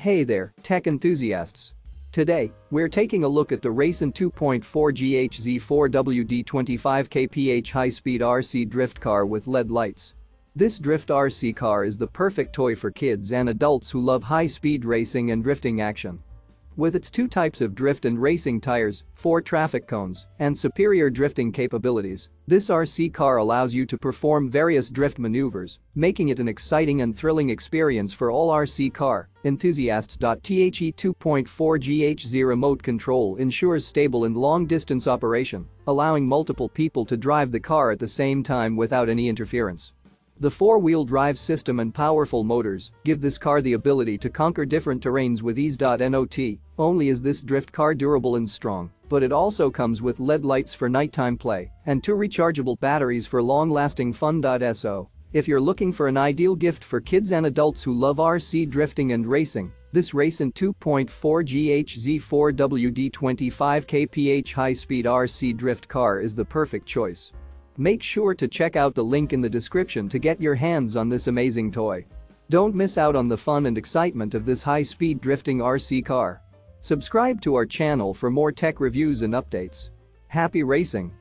Hey there, tech enthusiasts. Today, we're taking a look at the RACENT 2.4GHz 4WD 25KPH high-speed RC drift car with LED lights. This drift RC car is the perfect toy for kids and adults who love high-speed racing and drifting action. With its two types of drift and racing tires, 4 traffic cones, and superior drifting capabilities, this RC car allows you to perform various drift maneuvers, making it an exciting and thrilling experience for all RC car enthusiasts. The 2.4GHz remote control ensures stable and long-distance operation, allowing multiple people to drive the car at the same time without any interference. The four-wheel drive system and powerful motors give this car the ability to conquer different terrains with ease. Not only is this drift car durable and strong, but it also comes with LED lights for nighttime play and 2 rechargeable batteries for long-lasting fun. If you're looking for an ideal gift for kids and adults who love RC drifting and racing, this RACENT 2.4GHz 4WD 25KPH high-speed RC drift car is the perfect choice. Make sure to check out the link in the description to get your hands on this amazing toy. Don't miss out on the fun and excitement of this high-speed drifting RC car. Subscribe to our channel for more tech reviews and updates. Happy racing!